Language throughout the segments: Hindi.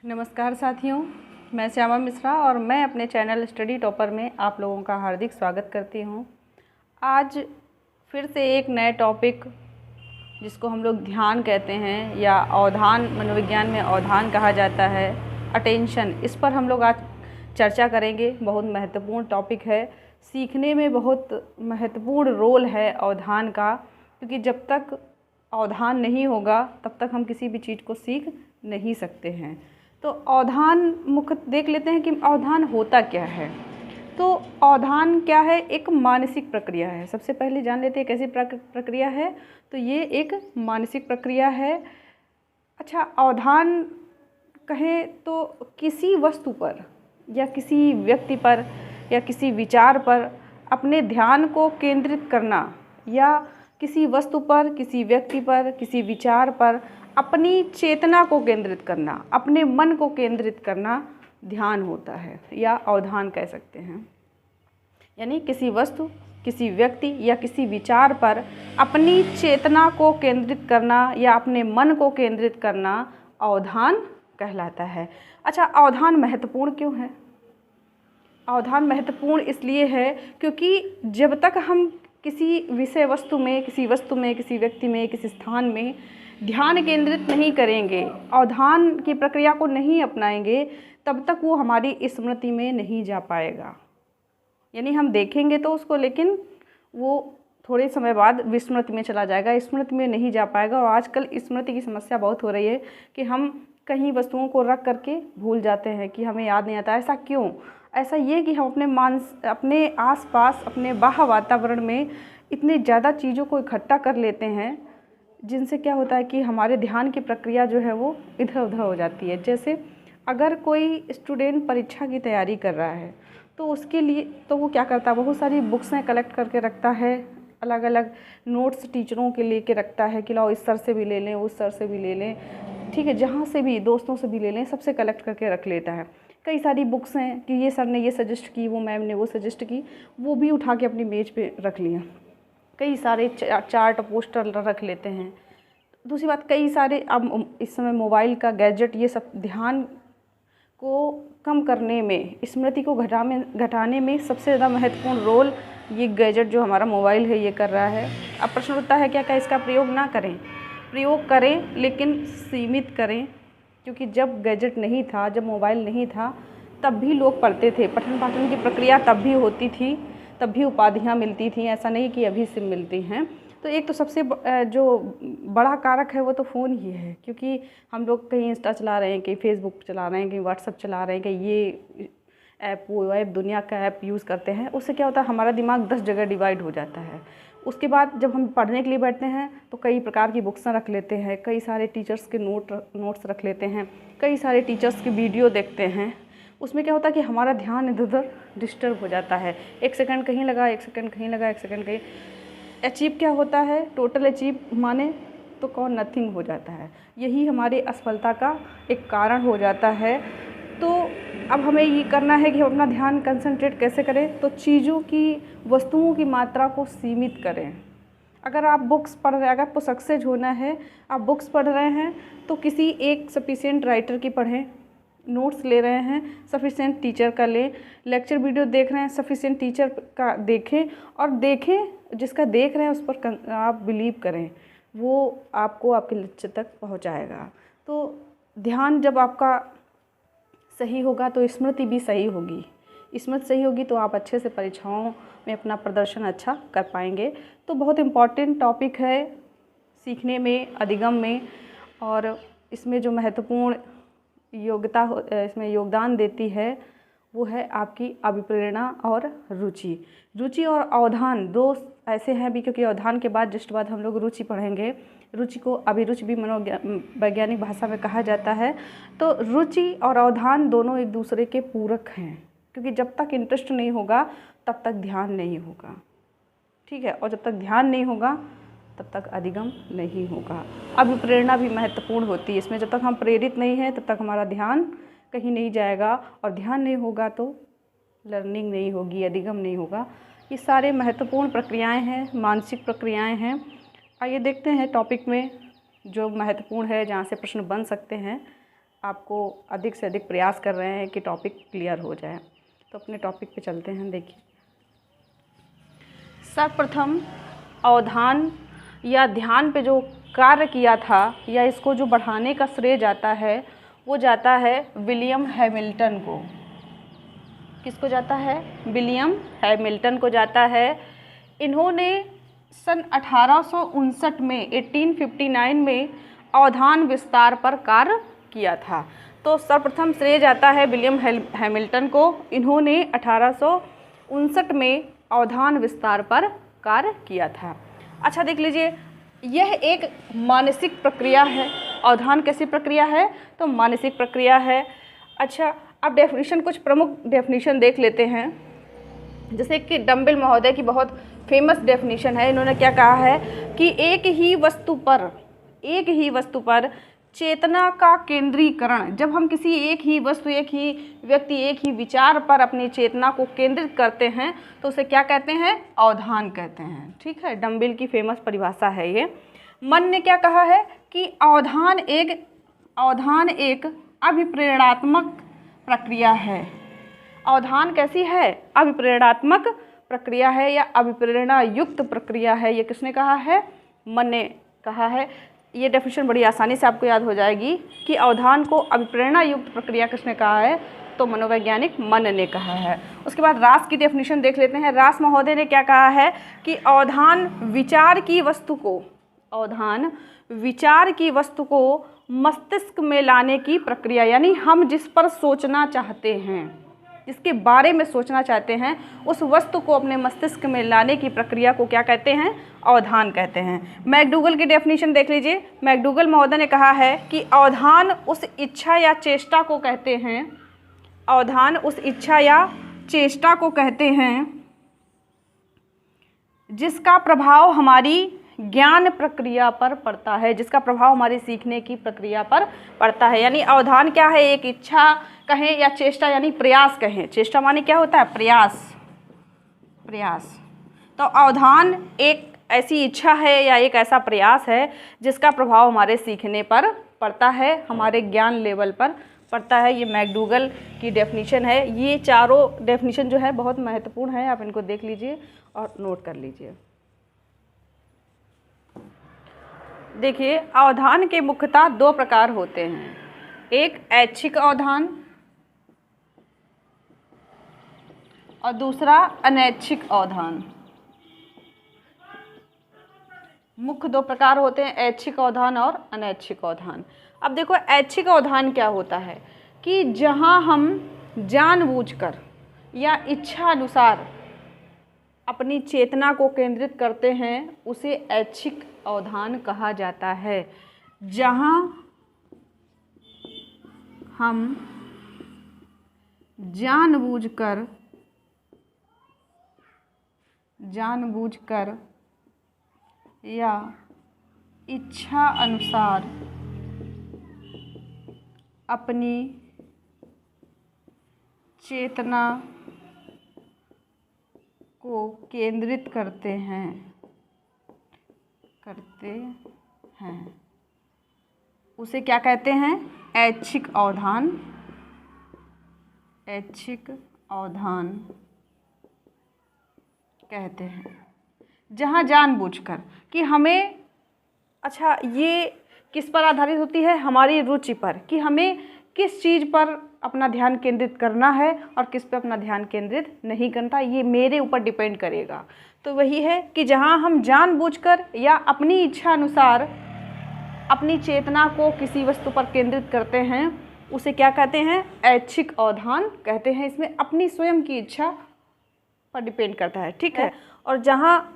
नमस्कार साथियों, मैं श्यामा मिश्रा और मैं अपने चैनल स्टडी टॉपर में आप लोगों का हार्दिक स्वागत करती हूं। आज फिर से एक नए टॉपिक जिसको हम लोग ध्यान कहते हैं या अवधान, मनोविज्ञान में अवधान कहा जाता है, अटेंशन, इस पर हम लोग आज चर्चा करेंगे। बहुत महत्वपूर्ण टॉपिक है, सीखने में बहुत महत्वपूर्ण रोल है अवधान का, क्योंकि जब तक अवधान नहीं होगा तब तक हम किसी भी चीज़ को सीख नहीं सकते हैं। तो अवधान मुख्य देख लेते हैं कि अवधान होता क्या है। तो अवधान क्या है? एक मानसिक प्रक्रिया है। सबसे पहले जान लेते हैं कैसी प्रक्रिया है। तो ये एक मानसिक प्रक्रिया है। अच्छा, अवधान कहें तो किसी वस्तु पर या किसी व्यक्ति पर या किसी विचार पर अपने ध्यान को केंद्रित करना, या किसी वस्तु पर, किसी व्यक्ति पर, किसी विचार पर अपनी चेतना को केंद्रित करना, अपने मन को केंद्रित करना ध्यान होता है या अवधान कह सकते हैं। यानी किसी वस्तु, किसी व्यक्ति या किसी विचार पर अपनी चेतना को केंद्रित करना या अपने मन को केंद्रित करना अवधान कहलाता है। अच्छा, अवधान महत्वपूर्ण क्यों है? अवधान महत्वपूर्ण इसलिए है क्योंकि जब तक हम किसी विषय वस्तु में, किसी व्यक्ति में, किसी स्थान में ध्यान केंद्रित नहीं करेंगे, अवधान की प्रक्रिया को नहीं अपनाएंगे, तब तक वो हमारी स्मृति में नहीं जा पाएगा। यानी हम देखेंगे तो उसको, लेकिन वो थोड़े समय बाद विस्मृति में चला जाएगा, स्मृति में नहीं जा पाएगा। और आजकल स्मृति की समस्या बहुत हो रही है कि हम कहीं वस्तुओं को रख करके भूल जाते हैं कि हमें याद नहीं आता। ऐसा क्यों? ऐसा ये कि हम अपने आसपास, अपने बाह्य वातावरण में इतने ज़्यादा चीज़ों को इकट्ठा कर लेते हैं, जिनसे क्या होता है कि हमारे ध्यान की प्रक्रिया जो है वो इधर उधर हो जाती है। जैसे अगर कोई स्टूडेंट परीक्षा की तैयारी कर रहा है तो उसके लिए तो वो क्या करता है, बहुत सारी बुक्सें कलेक्ट करके रखता है, अलग अलग नोट्स टीचरों के लेके रखता है कि लाओ इस सर से भी ले लें, उस सर से भी ले लें, ठीक है, जहाँ से भी, दोस्तों से भी ले लें, सबसे कलेक्ट करके रख लेता है। कई सारी बुक्स हैं कि ये सर ने ये सजेस्ट की, वो मैम ने वो सजेस्ट की, वो भी उठा के अपनी मेज पे रख लिया। कई सारे चार्ट, पोस्टर रख लेते हैं। दूसरी बात, कई सारे अब इस समय मोबाइल का गैजेट, ये सब ध्यान को कम करने में, स्मृति को घटाने में सबसे ज़्यादा महत्वपूर्ण रोल ये गैजेट जो हमारा मोबाइल है ये कर रहा है। अब प्रश्न उठता है क्या इसका प्रयोग ना करें? प्रयोग करें, लेकिन सीमित करें, क्योंकि जब गैजेट नहीं था, जब मोबाइल नहीं था, तब भी लोग पढ़ते थे, पठन पाठन की प्रक्रिया तब भी होती थी, तब भी उपाधियाँ मिलती थी, ऐसा नहीं कि अभी से मिलती हैं। तो एक तो सबसे जो बड़ा कारक है वो तो फ़ोन ही है, क्योंकि हम लोग कहीं इंस्टा चला रहे हैं, कहीं फेसबुक चला रहे हैं, कहीं व्हाट्सअप चला रहे हैं, कहीं ये ऐप, वो ऐप, दुनिया का ऐप यूज़ करते हैं। उससे क्या होता है, हमारा दिमाग 10 जगह डिवाइड हो जाता है। उसके बाद जब हम पढ़ने के लिए बैठते हैं तो कई प्रकार की बुक्स रख लेते हैं, कई सारे टीचर्स के नोट्स रख लेते हैं, कई सारे टीचर्स की वीडियो देखते हैं। उसमें क्या होता है कि हमारा ध्यान इधर उधर डिस्टर्ब हो जाता है। 1 सेकंड कहीं लगा, 1 सेकंड कहीं लगा, 1 सेकंड कहीं। अचीव क्या होता है? टोटल अचीव माने तो कौन नथिंग हो जाता है। यही हमारी असफलता का एक कारण हो जाता है। तो अब हमें ये करना है कि हम अपना ध्यान कंसंट्रेट कैसे करें? तो चीज़ों की, वस्तुओं की मात्रा को सीमित करें। अगर आप बुक्स पढ़ रहे हैं, अगर आपको सक्सेस होना है, आप बुक्स पढ़ रहे हैं तो किसी एक सफिशिएंट राइटर की पढ़ें, नोट्स ले रहे हैं सफिशिएंट टीचर का लें, लेक्चर वीडियो देख रहे हैं सफिशिएंट टीचर का देखें, और देखें जिसका देख रहे हैं उस पर आप बिलीव करें, वो आपको आपके लक्ष्य तक पहुंचाएगा। तो ध्यान जब आपका सही होगा तो स्मृति भी सही होगी, स्मृति सही होगी तो आप अच्छे से परीक्षाओं में अपना प्रदर्शन अच्छा कर पाएंगे। तो बहुत इम्पॉर्टेंट टॉपिक है सीखने में, अधिगम में, और इसमें जो महत्वपूर्ण इसमें योगदान देती है वो है आपकी अभिप्रेरणा और रुचि। रुचि और अवधान दो ऐसे हैं भी, क्योंकि अवधान के बाद जस्ट बाद हम लोग रुचि पढ़ेंगे। रुचि को अभिरुचि भी वैज्ञानिक भाषा में कहा जाता है। तो रुचि और अवधान दोनों एक दूसरे के पूरक हैं, क्योंकि जब तक इंटरेस्ट नहीं होगा तब तक ध्यान नहीं होगा, ठीक है, और जब तक ध्यान नहीं होगा तब तक अधिगम नहीं होगा। अभिप्रेरणा भी महत्वपूर्ण होती है इसमें। जब तक हम प्रेरित नहीं हैं तब तक हमारा ध्यान कहीं नहीं जाएगा, और ध्यान नहीं होगा तो लर्निंग नहीं होगी, अधिगम नहीं होगा। ये सारे महत्वपूर्ण प्रक्रियाएं हैं, मानसिक प्रक्रियाएं हैं। आइए देखते हैं टॉपिक में जो महत्वपूर्ण है, जहाँ से प्रश्न बन सकते हैं। आपको अधिक से अधिक प्रयास कर रहे हैं कि टॉपिक क्लियर हो जाए। तो अपने टॉपिक पे चलते हैं। देखिए, सर्वप्रथम अवधान या ध्यान पे जो कार्य किया था या इसको जो बढ़ाने का श्रेय जाता है वो जाता है विलियम हैमिल्टन को। किसको जाता है? विलियम हैमिल्टन को जाता है। इन्होंने सन 1859 में 1859 में अवधान विस्तार पर कार्य किया था। तो सर्वप्रथम श्रेय जाता है विलियम हैमिल्टन को। इन्होंने 1859 में अवधान विस्तार पर कार्य किया था। अच्छा, देख लीजिए, यह एक मानसिक प्रक्रिया है। अवधान कैसी प्रक्रिया है? तो मानसिक प्रक्रिया है। अच्छा, अब डेफिनेशन, कुछ प्रमुख डेफिनेशन देख लेते हैं। जैसे कि डम्बिल महोदय की बहुत फेमस डेफिनेशन है। इन्होंने क्या कहा है कि एक ही वस्तु पर चेतना का केंद्रीकरण, जब हम किसी एक ही वस्तु, एक ही व्यक्ति, एक ही विचार पर अपनी चेतना को केंद्रित करते हैं तो उसे क्या कहते हैं? अवधान कहते हैं। ठीक है, डम्बिल की फेमस परिभाषा है ये। मन ने क्या कहा है कि अवधान एक अभिप्रेरणात्मक प्रक्रिया है। अवधान कैसी है? अभिप्रेरणात्मक प्रक्रिया है या अभिप्रेरणा युक्त प्रक्रिया है। ये किसने कहा है? मन ने कहा है। ये डेफिनेशन बड़ी आसानी से आपको याद हो जाएगी कि अवधान को अभिप्रेरणा युक्त प्रक्रिया किसने कहा है? तो मनोवैज्ञानिक मन ने कहा है। उसके बाद रास की डेफिनेशन देख लेते हैं। रास महोदय ने क्या कहा है कि अवधान विचार की वस्तु को मस्तिष्क में लाने की प्रक्रिया, यानी हम जिस पर सोचना चाहते हैं, जिसके बारे में सोचना चाहते हैं, उस वस्तु को अपने मस्तिष्क में लाने की प्रक्रिया को क्या कहते हैं? अवधान कहते हैं। मैकडूगल की डेफिनेशन देख लीजिए। मैकडूगल महोदय ने कहा है कि अवधान उस इच्छा या चेष्टा को कहते हैं, अवधान उस इच्छा या चेष्टा को कहते हैं जिसका प्रभाव हमारी ज्ञान प्रक्रिया पर पड़ता है, जिसका प्रभाव हमारी सीखने की प्रक्रिया पर पड़ता है। यानी अवधान क्या है? एक इच्छा कहें या चेष्टा, यानी प्रयास कहें। चेष्टा माने क्या होता है? प्रयास। तो अवधान एक ऐसी इच्छा है या एक ऐसा प्रयास है जिसका प्रभाव हमारे सीखने पर पड़ता है, हमारे ज्ञान लेवल पर पड़ता है। ये मैकडूगल की डेफिनेशन है। ये चारों डेफिनेशन जो है बहुत महत्वपूर्ण है, आप इनको देख लीजिए और नोट कर लीजिए। देखिए, अवधान के मुख्यतः दो प्रकार होते हैं। एक ऐच्छिक अवधान और दूसरा अनैच्छिक अवधान। मुख्य दो प्रकार होते हैं, ऐच्छिक अवधान और अनैच्छिक अवधान। अब देखो, ऐच्छिक अवधान क्या होता है कि जहां हम जानबूझकर या इच्छा अनुसार अपनी चेतना को केंद्रित करते हैं, उसे ऐच्छिक अवधान कहा जाता है। जहां हम जानबूझकर या इच्छा अनुसार अपनी चेतना को केंद्रित करते हैं उसे क्या कहते हैं? ऐच्छिक अवधान कहते हैं। जहाँ जानबूझकर कि हमें, अच्छा, ये किस पर आधारित होती है? हमारी रुचि पर, कि हमें किस चीज़ पर अपना ध्यान केंद्रित करना है और किस पर अपना ध्यान केंद्रित नहीं करना, ये मेरे ऊपर डिपेंड करेगा। तो वही है कि जहाँ हम जानबूझकर या अपनी इच्छा अनुसार अपनी चेतना को किसी वस्तु पर केंद्रित करते हैं, उसे क्या कहते हैं? ऐच्छिक अवधान कहते हैं। इसमें अपनी स्वयं की इच्छा पर डिपेंड करता है। ठीक है। और जहाँ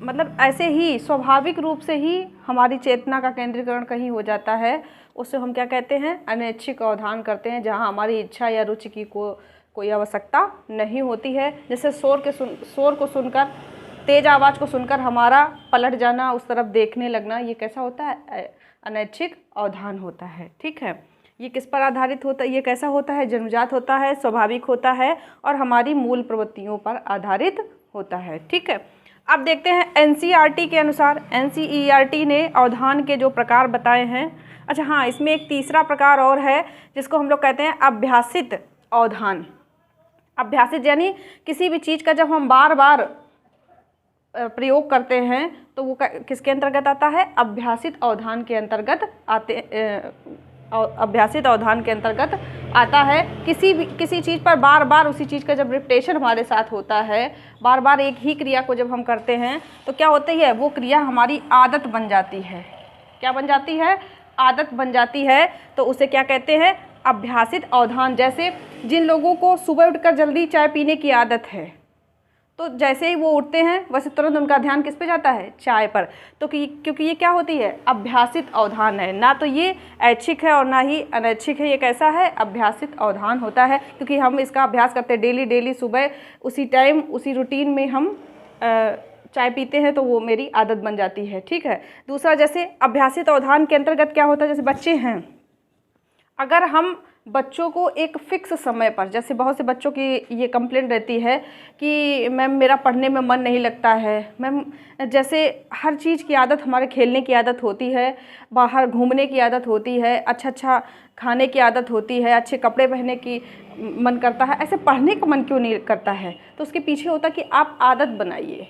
मतलब ऐसे ही स्वाभाविक रूप से ही हमारी चेतना का केंद्रीकरण कहीं हो जाता है, उसे हम क्या कहते हैं? अनैच्छिक अवधान करते हैं। जहाँ हमारी इच्छा या रुचि की कोई आवश्यकता नहीं होती है। जैसे शोर को सुनकर, तेज आवाज़ को सुनकर हमारा पलट जाना, उस तरफ देखने लगना, ये कैसा होता है? अनैच्छिक अवधान होता है। ठीक है। ये किस पर आधारित होता है? ये कैसा होता है? जन्मजात होता है, स्वाभाविक होता है और हमारी मूल प्रवृत्तियों पर आधारित होता है। ठीक है। अब देखते हैं एनसीईआरटी के अनुसार, एनसीईआरटी ने अवधान के जो प्रकार बताए हैं। अच्छा हाँ, इसमें एक तीसरा प्रकार और है जिसको हम लोग कहते हैं अभ्यासित अवधान। अभ्यासित यानी किसी भी चीज़ का जब हम बार बार प्रयोग करते हैं तो वो किसके अंतर्गत आता है? अभ्यासित अवधान के अंतर्गत अभ्यासित अवधान के अंतर्गत आता है। किसी चीज़ पर बार बार उसी चीज़ का जब रिपीटेशन हमारे साथ होता है, बार बार एक ही क्रिया को जब हम करते हैं तो क्या होती है? वो क्रिया हमारी आदत बन जाती है। क्या बन जाती है? आदत बन जाती है। तो उसे क्या कहते हैं? अभ्यासित अवधान। जैसे जिन लोगों को सुबह उठकर जल्दी चाय पीने की आदत है, तो जैसे ही वो उठते हैं वैसे तुरंत उनका ध्यान किस पे जाता है? चाय पर। तो क्योंकि ये क्या होती है? अभ्यासित अवधान है। ना तो ये ऐच्छिक है और ना ही अनैच्छिक है, ये कैसा है? अभ्यासित अवधान होता है, क्योंकि हम इसका अभ्यास करते हैं डेली सुबह उसी टाइम उसी रूटीन में हम चाय पीते हैं, तो वो मेरी आदत बन जाती है। ठीक है। दूसरा, जैसे अभ्यासित अवधान के अंतर्गत क्या होता है? जैसे बच्चे हैं, अगर हम बच्चों को एक फ़िक्स समय पर, जैसे बहुत से बच्चों की ये कंप्लेंट रहती है कि मैम मेरा पढ़ने में मन नहीं लगता है, मैम जैसे हर चीज़ की आदत, हमारे खेलने की आदत होती है, बाहर घूमने की आदत होती है, अच्छा खाने की आदत होती है, अच्छे कपड़े पहनने की मन करता है, ऐसे पढ़ने का मन क्यों नहीं करता है? तो उसके पीछे होता है कि आप आदत बनाइए।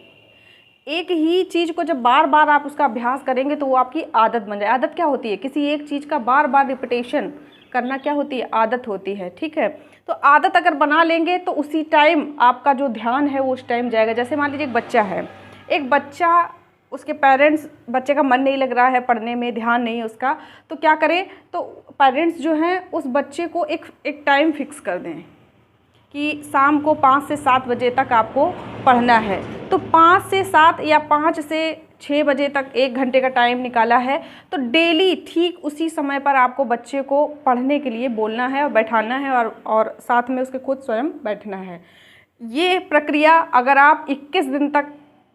एक ही चीज़ को जब बार बार आप उसका अभ्यास करेंगे तो वो आपकी आदत बन जाए। आदत क्या होती है? किसी एक चीज़ का बार बार रिपीटेशन करना क्या होती है? आदत होती है। ठीक है। तो आदत अगर बना लेंगे तो उसी टाइम आपका जो ध्यान है वो उस टाइम जाएगा। जैसे मान लीजिए एक बच्चा है, एक बच्चा, उसके पेरेंट्स, बच्चे का मन नहीं लग रहा है पढ़ने में, ध्यान नहीं है उसका, तो क्या करें? तो पेरेंट्स जो हैं उस बच्चे को एक टाइम फिक्स कर दें कि शाम को 5 से 7 बजे तक आपको पढ़ना है। तो 5 से 7 या 5 से 6 बजे तक 1 घंटे का टाइम निकाला है, तो डेली ठीक उसी समय पर आपको बच्चे को पढ़ने के लिए बोलना है और बैठाना है और साथ में उसके खुद स्वयं बैठना है। ये प्रक्रिया अगर आप 21 दिन तक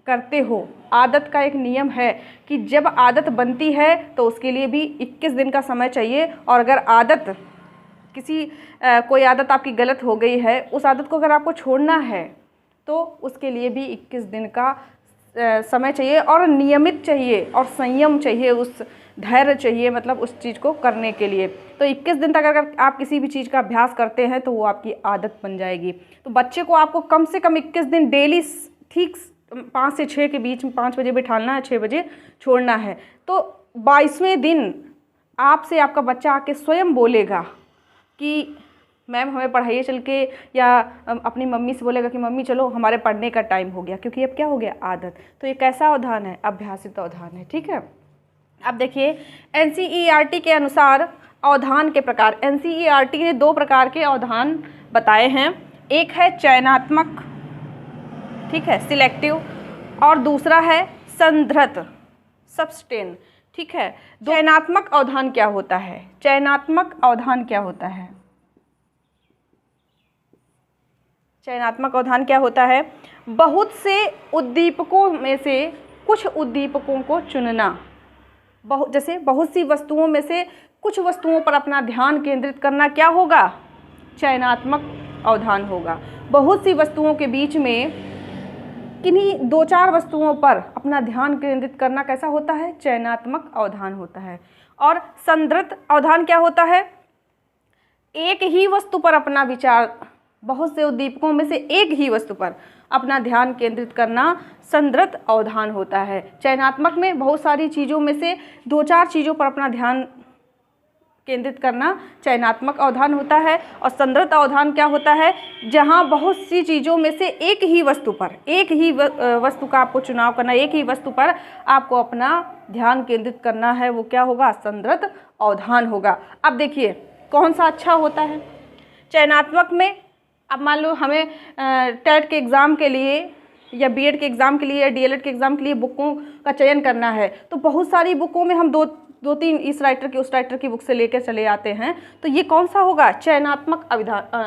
करते हो, आदत का एक नियम है कि जब आदत बनती है तो उसके लिए भी 21 दिन का समय चाहिए। और अगर आदत कोई आदत आपकी गलत हो गई है, उस आदत को अगर आपको छोड़ना है तो उसके लिए भी 21 दिन का समय चाहिए, और नियमित चाहिए, और संयम चाहिए, उस धैर्य चाहिए, मतलब उस चीज़ को करने के लिए। तो 21 दिन तक अगर आप किसी भी चीज़ का अभ्यास करते हैं तो वो आपकी आदत बन जाएगी। तो बच्चे को आपको कम से कम 21 दिन डेली ठीक 5 से 6 के बीच में, 5 बजे बिठाना है, 6 बजे छोड़ना है। तो 22वें दिन आपसे आपका बच्चा आके स्वयं बोलेगा कि मैम हमें पढ़ाइए चल के, या अपनी मम्मी से बोलेगा कि मम्मी चलो हमारे पढ़ने का टाइम हो गया, क्योंकि अब क्या हो गया? आदत। तो ये कैसा अवधान है? अभ्यासित अवधान है। ठीक है। अब देखिए एनसीईआरटी के अनुसार अवधान के प्रकार, एनसीईआरटी ने 2 प्रकार के अवधान बताए हैं। एक है चयनात्मक, ठीक है, सिलेक्टिव, और दूसरा है संधृत, सब्सटेन। ठीक है। चयनात्मक अवधान क्या होता है? चयनात्मक अवधान क्या होता है? चयनात्मक अवधान क्या होता है? बहुत से उद्दीपकों में से कुछ उद्दीपकों को चुनना। जैसे बहुत सी वस्तुओं में से कुछ वस्तुओं पर अपना ध्यान केंद्रित करना क्या होगा? चयनात्मक अवधान होगा। बहुत सी वस्तुओं के बीच में किन्हीं 2-4 वस्तुओं पर अपना ध्यान केंद्रित करना कैसा होता है? चयनात्मक अवधान होता है। और संधृत अवधान क्या होता है? एक ही वस्तु पर अपना विचार, बहुत से उद्दीपकों में से एक ही वस्तु पर अपना ध्यान केंद्रित करना संधृत अवधान होता है। चयनात्मक में बहुत सारी चीज़ों में से 2-4 चीज़ों पर अपना ध्यान केंद्रित करना चयनात्मक अवधान होता है। और संधृत अवधान क्या होता है? जहाँ बहुत सी चीज़ों में से एक ही वस्तु पर, एक ही वस्तु का आपको चुनाव करना, एक ही वस्तु पर आपको अपना ध्यान केंद्रित करना है, वो क्या होगा? संधृत अवधान होगा। अब देखिए कौन सा अच्छा होता है? चयनात्मक में अब मान लो हमें टेट के एग्ज़ाम के लिए या बीएड के एग्ज़ाम के लिए या डीएलएड के एग्ज़ाम के लिए बुकों का चयन करना है, तो बहुत सारी बुकों में हम 2-3 इस राइटर की उस राइटर की बुक से लेकर चले आते हैं। तो ये कौन सा होगा? चयनात्मक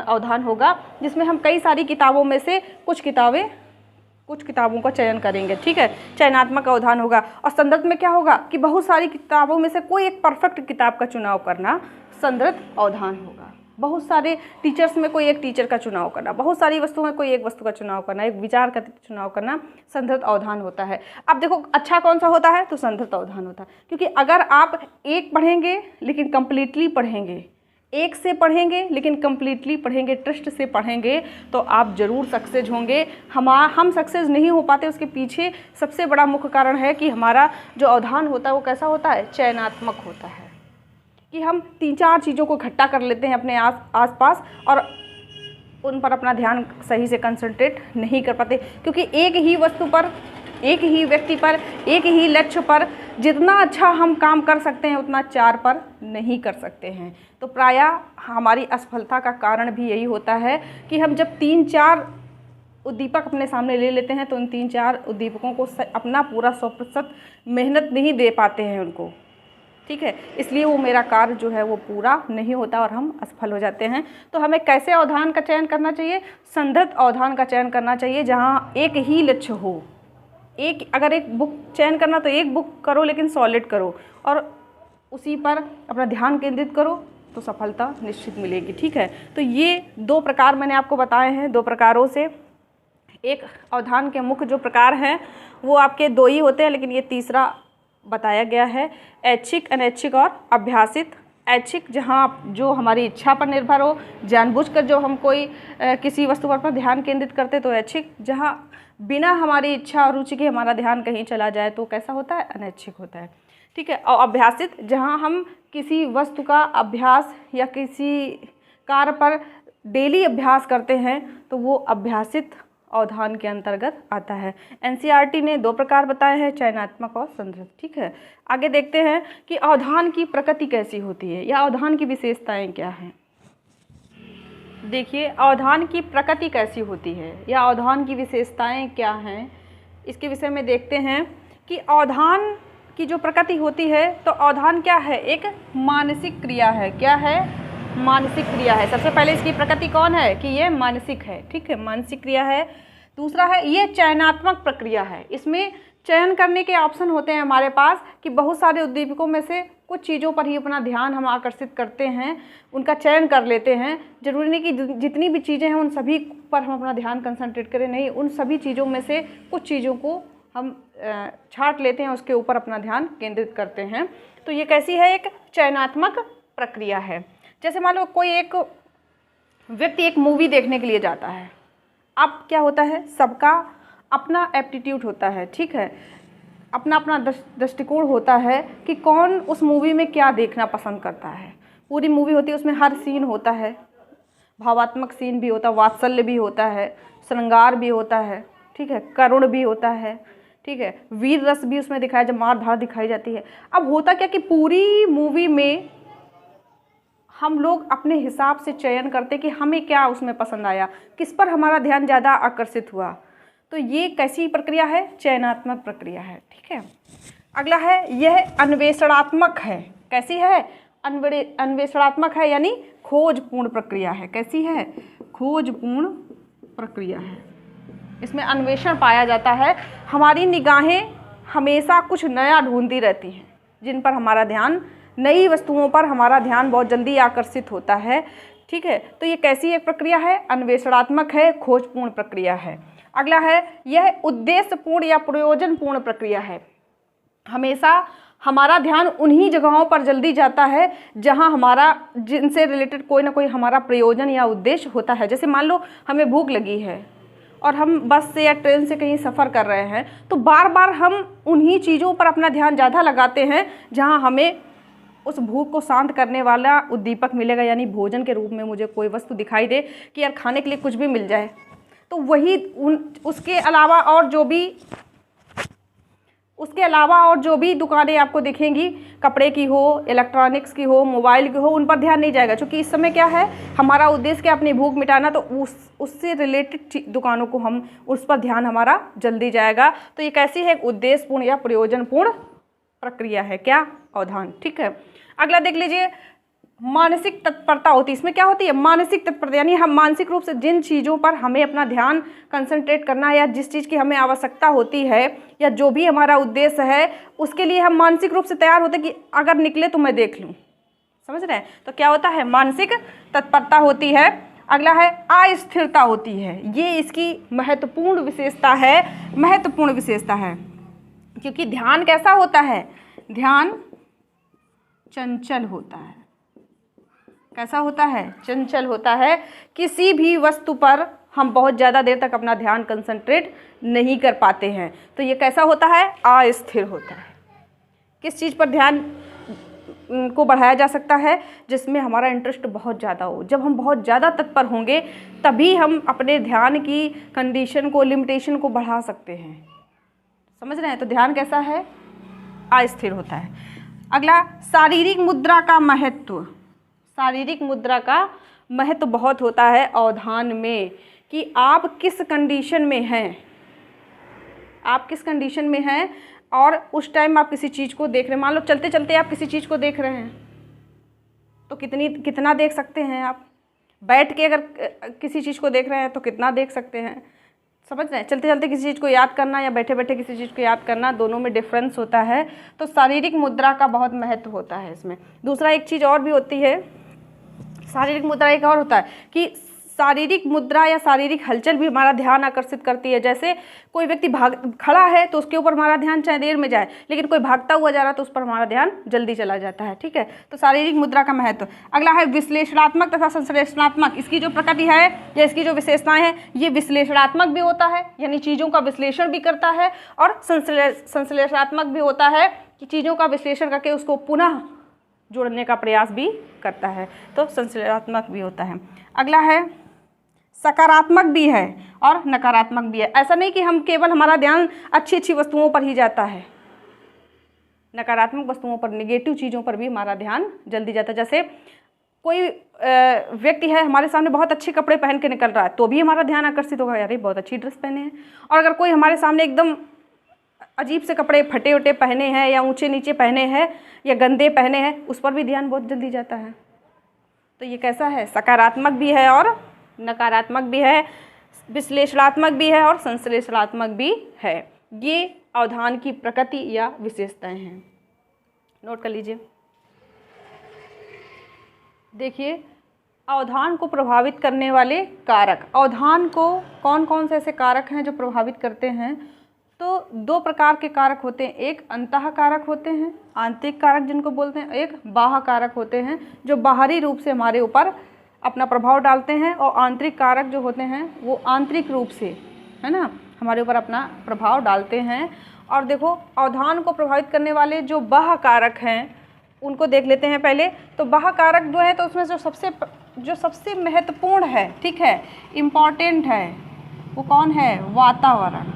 अवधान होगा, जिसमें हम कई सारी किताबों में से कुछ किताबों का चयन करेंगे। ठीक है। चयनात्मक अवधान होगा। और संधृत में क्या होगा कि बहुत सारी किताबों में से कोई एक परफेक्ट किताब का चुनाव करना संधृत अवधान होगा। बहुत सारे टीचर्स में कोई एक टीचर का चुनाव करना, बहुत सारी वस्तुओं में कोई एक वस्तु का चुनाव करना, एक विचार का चुनाव करना संदर्भ अवधान होता है। अब देखो अच्छा कौन सा होता है, तो संदर्भ अवधान होता है, क्योंकि अगर आप एक पढ़ेंगे लेकिन कंप्लीटली पढ़ेंगे, एक से पढ़ेंगे लेकिन कंप्लीटली पढ़ेंगे, ट्रस्ट से पढ़ेंगे, तो आप ज़रूर सक्सेस होंगे। हम सक्सेस नहीं हो पाते, उसके पीछे सबसे बड़ा मुख्य कारण है कि हमारा जो अवधान होता है वो कैसा होता है, चयनात्मक होता है, कि हम 3-4 चीज़ों को इकट्ठा कर लेते हैं अपने आस पास और उन पर अपना ध्यान सही से कंसंट्रेट नहीं कर पाते, क्योंकि एक ही वस्तु पर, एक ही व्यक्ति पर, एक ही लक्ष्य पर जितना अच्छा हम काम कर सकते हैं उतना 4 पर नहीं कर सकते हैं। तो प्रायः हमारी असफलता का कारण भी यही होता है कि हम जब 3-4 उद्दीपक अपने सामने ले लेते हैं तो उन 3-4 उद्दीपकों को अपना पूरा 100% मेहनत नहीं दे पाते हैं उनको, ठीक है, इसलिए वो मेरा कार्य जो है वो पूरा नहीं होता और हम असफल हो जाते हैं। तो हमें कैसे अवधान का चयन करना चाहिए, संदर्भ अवधान का चयन करना चाहिए, जहाँ एक ही लक्ष्य हो। अगर एक बुक चयन करना तो एक बुक करो लेकिन सॉलिड करो और उसी पर अपना ध्यान केंद्रित करो, तो सफलता निश्चित मिलेगी, ठीक है। तो ये 2 प्रकार मैंने आपको बताए हैं, 2 प्रकारों से। एक अवधान के मुख्य जो प्रकार हैं वो आपके 2 ही होते हैं, लेकिन ये तीसरा बताया गया है, ऐच्छिक, अनैच्छिक और अभ्यासित। ऐच्छिक जहाँ जो हमारी इच्छा पर निर्भर हो, जानबूझकर जो हम कोई किसी वस्तु पर ध्यान केंद्रित करते तो ऐच्छिक, जहाँ बिना हमारी इच्छा और रुचि के हमारा ध्यान कहीं चला जाए तो कैसा होता है, अनैच्छिक होता है, ठीक है। और अभ्यासित जहाँ हम किसी वस्तु का अभ्यास या किसी कार्य पर डेली अभ्यास करते हैं तो वो अभ्यासित अवधान के अंतर्गत आता है। एनसीईआरटी ने 2 प्रकार बताए हैं, चयनात्मक और संदर्भ, ठीक है। आगे देखते हैं कि अवधान की प्रकृति कैसी होती है या अवधान की विशेषताएं क्या हैं। देखिए अवधान की प्रकृति कैसी होती है या अवधान की विशेषताएं क्या हैं, इसके विषय में देखते हैं कि अवधान की जो प्रकृति होती है, तो अवधान क्या है, एक मानसिक क्रिया है। क्या है, मानसिक क्रिया है। सबसे पहले इसकी प्रकृति कौन है कि ये मानसिक है, ठीक है, मानसिक क्रिया है। दूसरा है ये चयनात्मक प्रक्रिया है। इसमें चयन करने के ऑप्शन होते हैं हमारे पास कि बहुत सारे उद्दीपकों में से कुछ चीज़ों पर ही अपना ध्यान हम आकर्षित करते हैं, उनका चयन कर लेते हैं। जरूरी नहीं कि जितनी भी चीज़ें हैं उन सभी पर हम अपना ध्यान कंसंट्रेट करें, नहीं, उन सभी चीज़ों में से कुछ चीज़ों को हम छांट लेते हैं, उसके ऊपर अपना ध्यान केंद्रित करते हैं। तो ये कैसी है, एक चयनात्मक प्रक्रिया है। जैसे मान लो कोई एक व्यक्ति एक मूवी देखने के लिए जाता है। अब क्या होता है, सबका अपना एप्टीट्यूड होता है, ठीक है, अपना अपना दृष्टिकोण होता है कि कौन उस मूवी में क्या देखना पसंद करता है। पूरी मूवी होती है, उसमें हर सीन होता है, भावात्मक सीन भी होता है, वात्सल्य भी होता है, श्रृंगार भी होता है, ठीक है, करुण भी होता है, ठीक है, वीर रस भी उसमें दिखाया, जब मार धाड़ दिखाई जाती है। अब होता क्या कि पूरी मूवी में हम लोग अपने हिसाब से चयन करते कि हमें क्या उसमें पसंद आया, किस पर हमारा ध्यान ज़्यादा आकर्षित हुआ। तो ये कैसी प्रक्रिया है, चयनात्मक प्रक्रिया है, ठीक है। अगला है, यह अन्वेषणात्मक है। कैसी है, अन्वेषणात्मक है, यानी खोजपूर्ण प्रक्रिया है। कैसी है, खोजपूर्ण प्रक्रिया है। इसमें अन्वेषण पाया जाता है। हमारी निगाहें हमेशा कुछ नया ढूंढती रहती हैं, जिन पर हमारा ध्यान, नई वस्तुओं पर हमारा ध्यान बहुत जल्दी आकर्षित होता है, ठीक है। तो ये कैसी एक प्रक्रिया है, अन्वेषणात्मक है, खोजपूर्ण प्रक्रिया है। अगला है, यह उद्देश्यपूर्ण या प्रयोजनपूर्ण प्रक्रिया है। हमेशा हमारा ध्यान उन्हीं जगहों पर जल्दी जाता है जहां हमारा, जिनसे रिलेटेड कोई ना कोई हमारा प्रयोजन या उद्देश्य होता है। जैसे मान लो हमें भूख लगी है और हम बस से या ट्रेन से कहीं सफ़र कर रहे हैं, तो बार बार हम उन्हीं चीज़ों पर अपना ध्यान ज़्यादा लगाते हैं जहां हमें उस भूख को शांत करने वाला उद्दीपक मिलेगा, यानी भोजन के रूप में मुझे कोई वस्तु दिखाई दे कि यार खाने के लिए कुछ भी मिल जाए। तो वही उसके अलावा और जो भी दुकानें आपको दिखेंगी, कपड़े की हो, इलेक्ट्रॉनिक्स की हो, मोबाइल की हो, उन पर ध्यान नहीं जाएगा, क्योंकि इस समय क्या है, हमारा उद्देश्य क्या, अपनी भूख मिटाना। तो उससे रिलेटेड दुकानों को हम, उस पर ध्यान हमारा जल्दी जाएगा। तो ये कैसी है, उद्देश्यपूर्ण या प्रयोजनपूर्ण प्रक्रिया है, क्या, अवधान, ठीक है। अगला देख लीजिए, मानसिक तत्परता होती है। इसमें क्या होती है, मानसिक तत्परता, यानी हम मानसिक रूप से जिन चीज़ों पर हमें अपना ध्यान कंसंट्रेट करना है या जिस चीज़ की हमें आवश्यकता होती है या जो भी हमारा उद्देश्य है, उसके लिए हम मानसिक रूप से तैयार होते हैं कि अगर निकले तो मैं देख लूँ, समझ रहे हैं। तो क्या होता है, मानसिक तत्परता होती है। अगला है अस्थिरता होती है, ये इसकी महत्वपूर्ण विशेषता है, महत्वपूर्ण विशेषता है। क्योंकि ध्यान कैसा होता है, ध्यान चंचल होता है। कैसा होता है, चंचल होता है। किसी भी वस्तु पर हम बहुत ज़्यादा देर तक अपना ध्यान कंसंट्रेट नहीं कर पाते हैं। तो ये कैसा होता है, अस्थिर होता है। किस चीज़ पर ध्यान को बढ़ाया जा सकता है, जिसमें हमारा इंटरेस्ट बहुत ज़्यादा हो। जब हम बहुत ज़्यादा तत्पर होंगे तभी हम अपने ध्यान की कंडीशन को, लिमिटेशन को बढ़ा सकते हैं। समझ रहे हैं। तो ध्यान कैसा है, अस्थिर होता है। अगला, शारीरिक मुद्रा का महत्व। शारीरिक मुद्रा का महत्व बहुत होता है अवधान में, कि आप किस कंडीशन में हैं, आप किस कंडीशन में हैं और उस टाइम आप किसी चीज़ को देख रहे हैं। मान लो चलते चलते आप किसी चीज़ को देख रहे हैं तो कितना देख सकते हैं आप। बैठ के अगर किसी चीज़ को देख रहे हैं तो कितना देख सकते हैं। समझ रहे हैं। चलते चलते किसी चीज़ को याद करना या बैठे बैठे किसी चीज़ को याद करना, दोनों में डिफरेंस होता है। तो शारीरिक मुद्रा का बहुत महत्व होता है इसमें। दूसरा एक चीज़ और भी होती है, शारीरिक मुद्रा एक और होता है कि शारीरिक मुद्रा या शारीरिक हलचल भी हमारा ध्यान आकर्षित करती है। जैसे कोई व्यक्ति खड़ा है तो उसके ऊपर हमारा ध्यान चाहे देर में जाए, लेकिन कोई भागता हुआ जा रहा है तो उस पर हमारा ध्यान जल्दी चला जाता है। ठीक है। तो शारीरिक मुद्रा का महत्व। अगला है विश्लेषणात्मक तथा संश्लेषणात्मक। इसकी जो प्रकृति है या इसकी जो विशेषताएं हैं, ये विश्लेषणात्मक भी होता है, यानी चीज़ों का विश्लेषण भी करता है, और संश्लेषणात्मक भी होता है कि चीज़ों का विश्लेषण करके उसको पुनः जोड़ने का प्रयास भी करता है। तो संश्लेषणात्मक भी होता है। अगला है सकारात्मक भी है और नकारात्मक भी है। ऐसा नहीं कि हम केवल हमारा ध्यान अच्छी अच्छी वस्तुओं पर ही जाता है, नकारात्मक वस्तुओं पर, नेगेटिव चीज़ों पर भी हमारा ध्यान जल्दी जाता है। जैसे कोई व्यक्ति है हमारे सामने बहुत अच्छे कपड़े पहन के निकल रहा है तो भी हमारा ध्यान आकर्षित होगा, यार ये बहुत अच्छी ड्रेस पहने हैं। और अगर कोई हमारे सामने एकदम अजीब से कपड़े फटे उटे पहने हैं या ऊंचे नीचे पहने हैं या गंदे पहने हैं, उस पर भी ध्यान बहुत जल्दी जाता है। तो ये कैसा है, सकारात्मक भी है और नकारात्मक भी है, विश्लेषणात्मक भी है और संश्लेषणात्मक भी है। ये अवधान की प्रकृति या विशेषताएं हैं। नोट कर लीजिए। देखिए, अवधान को प्रभावित करने वाले कारक। अवधान को कौन कौन से ऐसे कारक हैं जो प्रभावित करते हैं? तो दो प्रकार के कारक होते हैं, एक अंतः कारक होते हैं, आंतरिक कारक जिनको बोलते हैं, एक बाह्य कारक होते हैं जो बाहरी रूप से हमारे ऊपर अपना प्रभाव डालते हैं, और आंतरिक कारक जो होते हैं वो आंतरिक रूप से, है ना, हमारे ऊपर अपना प्रभाव डालते हैं। और देखो, अवधान को प्रभावित करने वाले जो बाह्य कारक हैं उनको देख लेते हैं पहले। तो बाह्य कारक जो है, तो उसमें जो सबसे महत्वपूर्ण है, ठीक है, इम्पॉर्टेंट है, वो कौन है? वातावरण।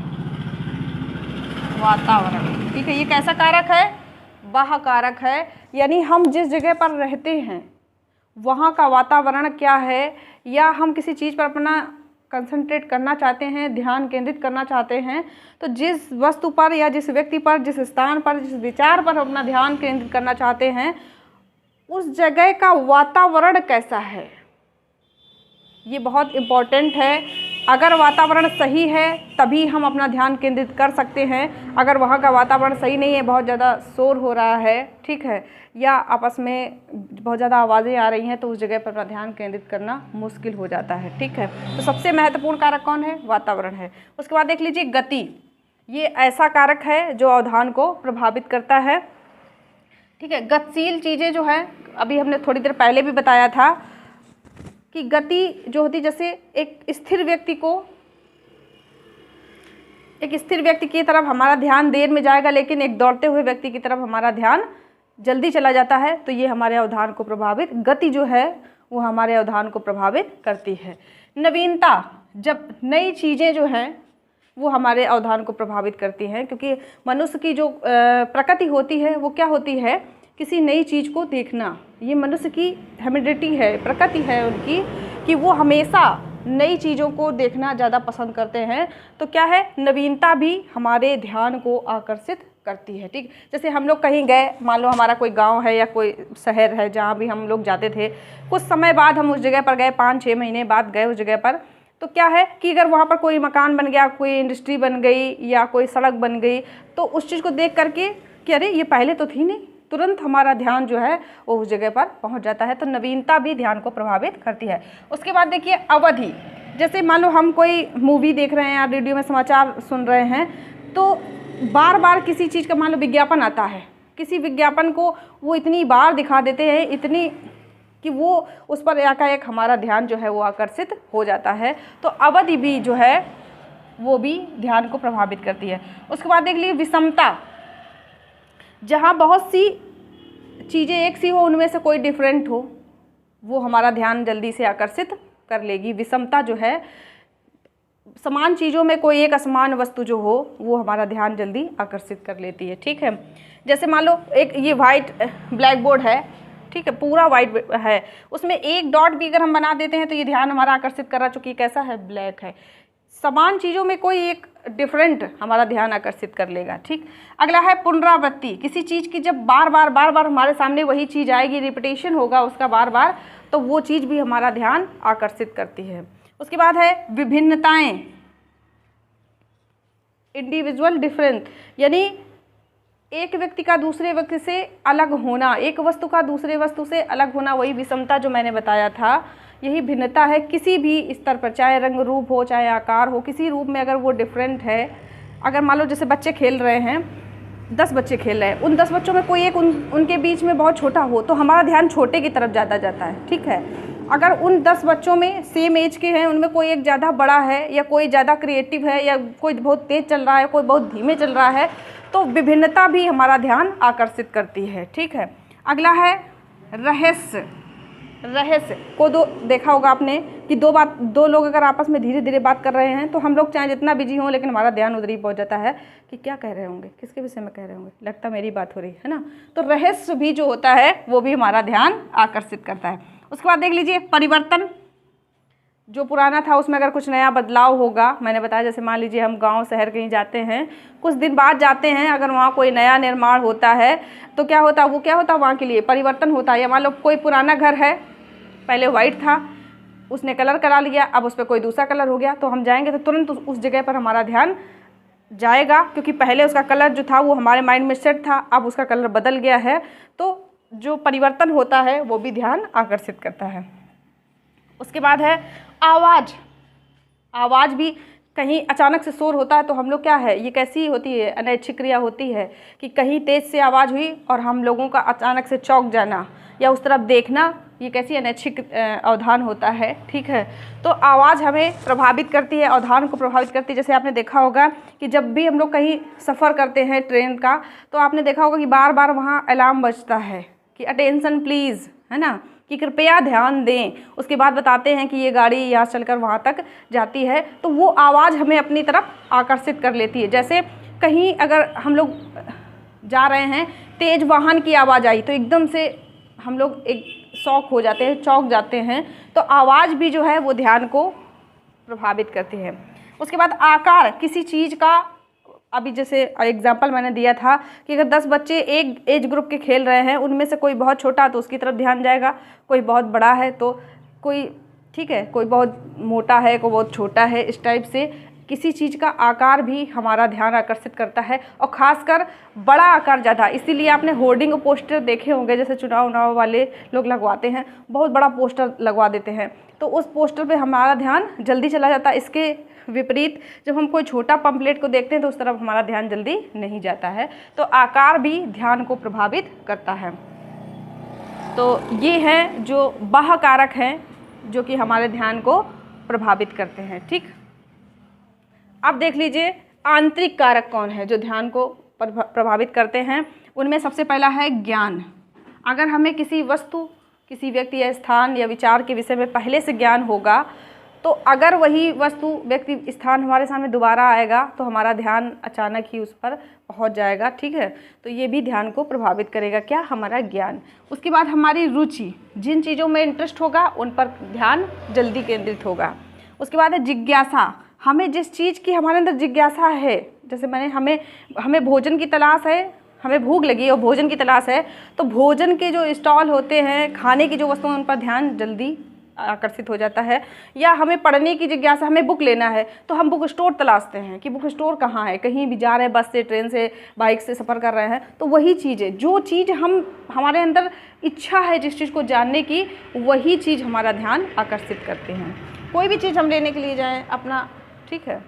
वातावरण, ठीक है। ये कैसा कारक है? बाह्य कारक है। यानी हम जिस जगह पर रहते हैं वहाँ का वातावरण क्या है, या हम किसी चीज़ पर अपना कंसंट्रेट करना चाहते हैं, ध्यान केंद्रित करना चाहते हैं, तो जिस वस्तु पर या जिस व्यक्ति पर, जिस स्थान पर, जिस विचार पर अपना ध्यान केंद्रित करना चाहते हैं, उस जगह का वातावरण कैसा है, ये बहुत इम्पॉर्टेंट है। अगर वातावरण सही है तभी हम अपना ध्यान केंद्रित कर सकते हैं। अगर वहाँ का वातावरण सही नहीं है, बहुत ज़्यादा शोर हो रहा है, ठीक है, या आपस में बहुत ज़्यादा आवाज़ें आ रही हैं, तो उस जगह पर अपना ध्यान केंद्रित करना मुश्किल हो जाता है, ठीक है। तो सबसे महत्वपूर्ण कारक कौन है? वातावरण है। उसके बाद देख लीजिए गति। ये ऐसा कारक है जो अवधान को प्रभावित करता है, ठीक है। गतिशील चीज़ें जो है, अभी हमने थोड़ी देर पहले भी बताया था कि गति जो होती, जैसे एक स्थिर व्यक्ति की तरफ हमारा ध्यान देर में जाएगा, लेकिन एक दौड़ते हुए व्यक्ति की तरफ हमारा ध्यान जल्दी चला जाता है, तो ये हमारे अवधान को प्रभावित, गति जो है वो हमारे अवधान को प्रभावित करती है। नवीनता, जब नई चीज़ें जो हैं वो हमारे अवधान को प्रभावित करती हैं, क्योंकि मनुष्य की जो प्रकृति होती है वो क्या होती है? किसी नई चीज़ को देखना। ये मनुष्य की हेरिडिटी है, प्रकृति है उनकी, कि वो हमेशा नई चीज़ों को देखना ज़्यादा पसंद करते हैं। तो क्या है, नवीनता भी हमारे ध्यान को आकर्षित करती है, ठीक। जैसे हम लोग कहीं गए, मान लो हमारा कोई गांव है या कोई शहर है जहाँ भी हम लोग जाते थे, कुछ समय बाद हम उस जगह पर गए, 5-6 महीने बाद गए उस जगह पर, तो क्या है कि अगर वहाँ पर कोई मकान बन गया, कोई इंडस्ट्री बन गई या कोई सड़क बन गई, तो उस चीज़ को देख करके कि अरे ये पहले तो थी नहीं, तुरंत हमारा ध्यान जो है वो उस जगह पर पहुंच जाता है। तो नवीनता भी ध्यान को प्रभावित करती है। उसके बाद देखिए अवधि, जैसे मान लो हम कोई मूवी देख रहे हैं या रेडियो में समाचार सुन रहे हैं, तो बार बार किसी चीज़ का मान लो विज्ञापन आता है, किसी विज्ञापन को वो इतनी बार दिखा देते हैं, इतनी कि वो उस पर एकाएक हमारा ध्यान जो है वो आकर्षित हो जाता है। तो अवधि भी जो है वो भी ध्यान को प्रभावित करती है। उसके बाद देख लीजिए विषमता, जहाँ बहुत सी चीज़ें एक सी हो, उनमें से कोई डिफरेंट हो, वो हमारा ध्यान जल्दी से आकर्षित कर लेगी। विषमता जो है, समान चीज़ों में कोई एक असमान वस्तु जो हो वो हमारा ध्यान जल्दी आकर्षित कर लेती है। ठीक है, जैसे मान लो एक ये वाइट ब्लैक बोर्ड है, ठीक है, पूरा वाइट है, उसमें एक डॉट भी अगर हम बना देते हैं तो ये ध्यान हमारा आकर्षित कर रहा, चूँकि कैसा है, ब्लैक है। समान चीज़ों में कोई एक डिफरेंट हमारा ध्यान आकर्षित कर लेगा। ठीक, अगला है पुनरावृत्ति, किसी चीज़ की जब बार बार हमारे सामने वही चीज़ आएगी, रिपीटेशन होगा उसका बार बार, तो वो चीज़ भी हमारा ध्यान आकर्षित करती है। उसके बाद है विभिन्नताएं, इंडिविजुअल डिफरेंस, यानी एक व्यक्ति का दूसरे व्यक्ति से अलग होना, एक वस्तु का दूसरे वस्तु से अलग होना, वही विषमता जो मैंने बताया था, यही भिन्नता है। किसी भी स्तर पर, चाहे रंग रूप हो, चाहे आकार हो, किसी रूप में अगर वो डिफरेंट है, अगर मान लो जैसे बच्चे खेल रहे हैं, 10 बच्चे खेल रहे हैं, उन 10 बच्चों में कोई एक उनके बीच में बहुत छोटा हो तो हमारा ध्यान छोटे की तरफ ज़्यादा जाता है। ठीक है, अगर उन 10 बच्चों में सेम एज के हैं, उनमें कोई एक ज़्यादा बड़ा है या कोई ज़्यादा क्रिएटिव है या कोई बहुत तेज़ चल रहा है, कोई बहुत धीमे चल रहा है, तो विभिन्नता भी हमारा ध्यान आकर्षित करती है। ठीक है, अगला है रहस्य। रहस्य को देखा होगा आपने कि दो लोग अगर आपस में धीरे धीरे बात कर रहे हैं तो हम लोग चाहे जितना बिजी हों, लेकिन हमारा ध्यान उधर ही पहुंच जाता है कि क्या कह रहे होंगे, किसके विषय में कह रहे होंगे, लगता मेरी बात हो रही है ना। तो रहस्य भी जो होता है वो भी हमारा ध्यान आकर्षित करता है। उसके बाद देख लीजिए परिवर्तन, जो पुराना था उसमें अगर कुछ नया बदलाव होगा, मैंने बताया जैसे मान लीजिए हम गांव शहर कहीं जाते हैं, कुछ दिन बाद जाते हैं, अगर वहाँ कोई नया निर्माण होता है तो क्या होता है, वो क्या होता है, वहाँ के लिए परिवर्तन होता है। या मान लो कोई पुराना घर है, पहले वाइट था, उसने कलर करा लिया, अब उस पर कोई दूसरा कलर हो गया, तो हम जाएंगे तो तुरंत उस जगह पर हमारा ध्यान जाएगा, क्योंकि पहले उसका कलर जो था वो हमारे माइंड में सेट था, अब उसका कलर बदल गया है। तो जो परिवर्तन होता है वो भी ध्यान आकर्षित करता है। उसके बाद है आवाज़। आवाज़ भी कहीं अचानक से शोर होता है तो हम लोग क्या है, ये कैसी होती है, अनैच्छिक क्रिया होती है कि कहीं तेज़ से आवाज़ हुई और हम लोगों का अचानक से चौंक जाना या उस तरफ देखना, ये कैसी अनैच्छिक अवधान होता है। ठीक है, तो आवाज़ हमें प्रभावित करती है, अवधान को प्रभावित करती है। जैसे आपने देखा होगा कि जब भी हम लोग कहीं सफ़र करते हैं ट्रेन का, तो आपने देखा होगा कि बार बार वहाँ अलार्म बजता है कि अटेंशन प्लीज़, है ना, कि कृपया ध्यान दें। उसके बाद बताते हैं कि ये गाड़ी यहाँ चलकर वहाँ तक जाती है, तो वो आवाज़ हमें अपनी तरफ आकर्षित कर लेती है। जैसे कहीं अगर हम लोग जा रहे हैं, तेज़ वाहन की आवाज़ आई तो एकदम से हम लोग एक शॉक हो जाते हैं, चौंक जाते हैं। तो आवाज़ भी जो है वो ध्यान को प्रभावित करती है। उसके बाद आकार, किसी चीज़ का, अभी जैसे एग्जांपल मैंने दिया था कि अगर 10 बच्चे एक एज ग्रुप के खेल रहे हैं, उनमें से कोई बहुत छोटा तो उसकी तरफ ध्यान जाएगा, कोई बहुत बड़ा है तो कोई, ठीक है, कोई बहुत मोटा है, कोई बहुत छोटा है। इस टाइप से किसी चीज़ का आकार भी हमारा ध्यान आकर्षित करता है, और ख़ासकर बड़ा आकार ज़्यादा। इसीलिए आपने होर्डिंग पोस्टर देखे होंगे, जैसे चुनाव वाले लोग लगवाते हैं, बहुत बड़ा पोस्टर लगवा देते हैं, तो उस पोस्टर पे हमारा ध्यान जल्दी चला जाता है। इसके विपरीत जब हम कोई छोटा पम्पलेट को देखते हैं तो उस तरफ हमारा ध्यान जल्दी नहीं जाता है। तो आकार भी ध्यान को प्रभावित करता है। तो ये हैं जो बाह्य कारक हैं जो कि हमारे ध्यान को प्रभावित करते हैं। ठीक, अब देख लीजिए आंतरिक कारक कौन है जो ध्यान को प्रभावित करते हैं। उनमें सबसे पहला है ज्ञान। अगर हमें किसी वस्तु, किसी व्यक्ति या स्थान या विचार के विषय में पहले से ज्ञान होगा, तो अगर वही वस्तु, व्यक्ति, स्थान हमारे सामने दोबारा आएगा तो हमारा ध्यान अचानक ही उस पर पहुंच जाएगा। ठीक है, तो ये भी ध्यान को प्रभावित करेगा, क्या, हमारा ज्ञान। उसके बाद हमारी रुचि, जिन चीज़ों में इंटरेस्ट होगा उन पर ध्यान जल्दी केंद्रित होगा। उसके बाद है जिज्ञासा, हमें जिस चीज़ की हमारे अंदर जिज्ञासा है, जैसे हमें भोजन की तलाश है, हमें भूख लगी और भोजन की तलाश है, तो भोजन के जो स्टॉल होते हैं, खाने की जो वस्तुएं, उन पर ध्यान जल्दी आकर्षित हो जाता है। या हमें पढ़ने की जिज्ञासा, हमें बुक लेना है तो हम बुक स्टोर तलाशते हैं कि बुक स्टोर कहाँ है, कहीं भी जा रहे हैं, बस से, ट्रेन से, बाइक से सफ़र कर रहे हैं, तो वही चीज़ है, जो चीज़ हमारे अंदर इच्छा है जिस चीज़ को जानने की, वही चीज़ हमारा ध्यान आकर्षित करते हैं। कोई भी चीज़ हम लेने के लिए जाएँ अपना, ठीक है।